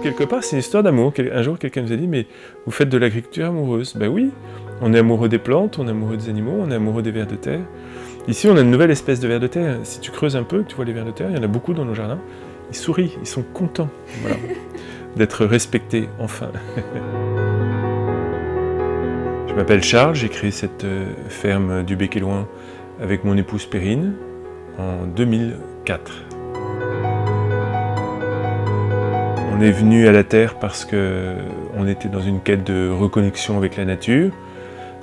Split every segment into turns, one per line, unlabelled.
quelque part, c'est une histoire d'amour. Un jour, quelqu'un nous a dit, mais vous faites de l'agriculture amoureuse. Ben oui, on est amoureux des plantes, on est amoureux des animaux, on est amoureux des vers de terre. Ici, on a une nouvelle espèce de vers de terre. Si tu creuses un peu, tu vois les vers de terre, il y en a beaucoup dans nos jardins. Ils sourient, ils sont contents voilà, d'être respectés, enfin. Je m'appelle Charles, j'ai créé cette ferme du Bec-et-Loing avec mon épouse Perrine en 2004. On est venu à la terre parce qu'on était dans une quête de reconnexion avec la nature,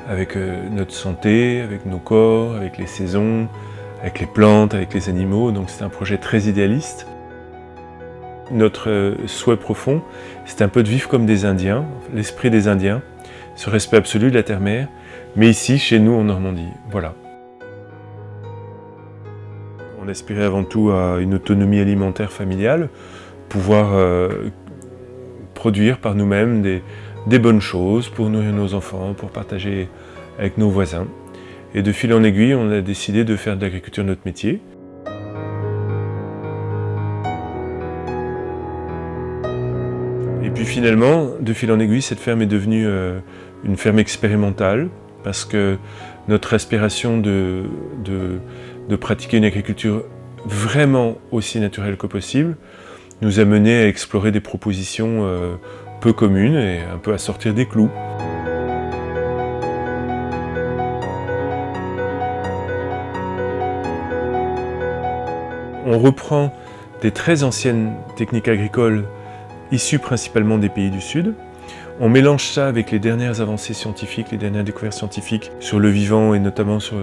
avec notre santé, avec nos corps, avec les saisons, avec les plantes, avec les animaux. Donc c'est un projet très idéaliste. Notre souhait profond, c'est un peu de vivre comme des Indiens, l'esprit des Indiens, ce respect absolu de la terre-mère, mais ici, chez nous en Normandie. Voilà. On aspirait avant tout à une autonomie alimentaire familiale, pouvoir produire par nous-mêmes des bonnes choses pour nourrir nos enfants, pour partager avec nos voisins. Et de fil en aiguille, on a décidé de faire de l'agriculture notre métier. Et puis finalement, de fil en aiguille, cette ferme est devenue une ferme expérimentale parce que notre aspiration de pratiquer une agriculture vraiment aussi naturelle que possible nous a mené à explorer des propositions peu communes et un peu à sortir des clous. On reprend des très anciennes techniques agricoles issues principalement des pays du Sud. On mélange ça avec les dernières avancées scientifiques, les dernières découvertes scientifiques sur le vivant et notamment sur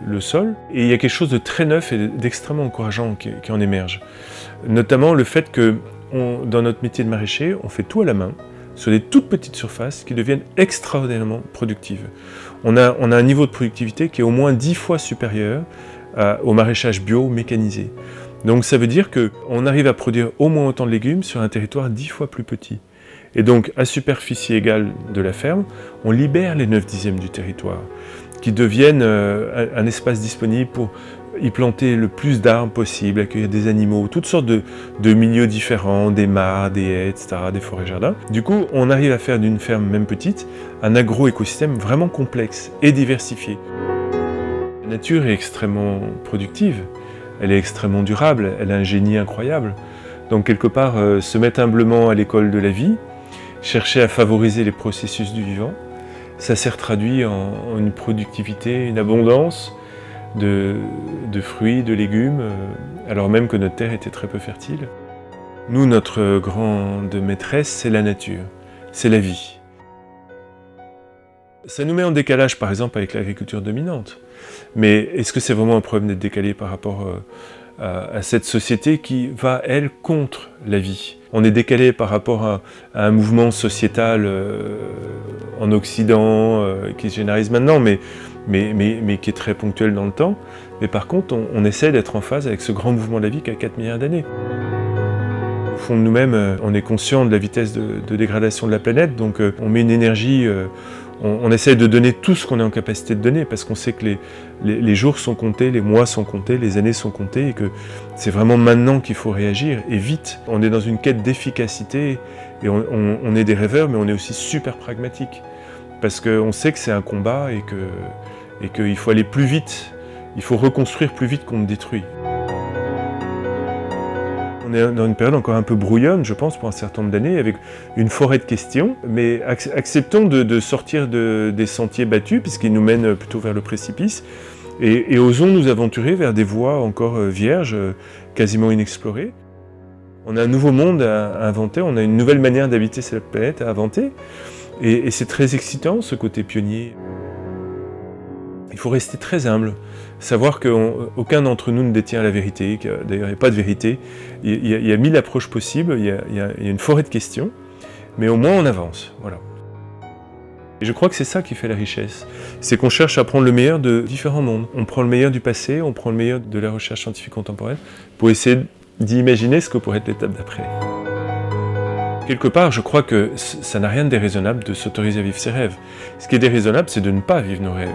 le sol. Et il y a quelque chose de très neuf et d'extrêmement encourageant qui en émerge. Notamment le fait que dans notre métier de maraîcher, on fait tout à la main, sur des toutes petites surfaces qui deviennent extraordinairement productives. On a un niveau de productivité qui est au moins 10 fois supérieur au maraîchage bio mécanisé. Donc ça veut dire qu'on arrive à produire au moins autant de légumes sur un territoire 10 fois plus petit. Et donc, à superficie égale de la ferme, on libère les 9/10 du territoire, qui deviennent un espace disponible pour y planter le plus d'arbres possible, accueillir des animaux, toutes sortes de milieux différents, des mares, des haies, etc., des forêts-jardins. Du coup, on arrive à faire d'une ferme, même petite, un agro-écosystème vraiment complexe et diversifié. La nature est extrêmement productive, elle est extrêmement durable, elle a un génie incroyable. Donc, quelque part, se mettre humblement à l'école de la vie, chercher à favoriser les processus du vivant, ça s'est traduit en une productivité, une abondance de fruits, de légumes, alors même que notre terre était très peu fertile. Nous, notre grande maîtresse, c'est la nature, c'est la vie. Ça nous met en décalage, par exemple, avec l'agriculture dominante. Mais est-ce que c'est vraiment un problème d'être décalé par rapport à cette société qui va, elle, contre la vie? On est décalé par rapport à un mouvement sociétal en Occident qui se généralise maintenant, mais qui est très ponctuel dans le temps. Mais par contre, on essaie d'être en phase avec ce grand mouvement de la vie qui a 4 milliards d'années. Au fond de nous-mêmes, on est conscient de la vitesse de dégradation de la planète, donc on met une énergie, on essaie de donner tout ce qu'on est en capacité de donner, parce qu'on sait que les jours sont comptés, les mois sont comptés, les années sont comptées, et que c'est vraiment maintenant qu'il faut réagir, et vite. On est dans une quête d'efficacité, et on est des rêveurs, mais on est aussi super pragmatique, parce qu'on sait que c'est un combat, et qu'il faut aller plus vite, il faut reconstruire plus vite qu'on ne détruit. On est dans une période encore un peu brouillonne, je pense, pour un certain nombre d'années, avec une forêt de questions, mais acceptons de sortir des sentiers battus, puisqu'ils nous mènent plutôt vers le précipice, et osons nous aventurer vers des voies encore vierges, quasiment inexplorées. On a un nouveau monde à inventer, on a une nouvelle manière d'habiter cette planète à inventer, et c'est très excitant, ce côté pionnier. Il faut rester très humble, savoir qu'aucun d'entre nous ne détient la vérité, d'ailleurs il n'y a pas de vérité, il y a 1000 approches possibles, il y a une forêt de questions, mais au moins on avance, voilà. Et je crois que c'est ça qui fait la richesse, c'est qu'on cherche à prendre le meilleur de différents mondes. On prend le meilleur du passé, on prend le meilleur de la recherche scientifique contemporaine, pour essayer d'imaginer ce que pourrait être l'étape d'après. Quelque part, je crois que ça n'a rien de déraisonnable de s'autoriser à vivre ses rêves. Ce qui est déraisonnable, c'est de ne pas vivre nos rêves.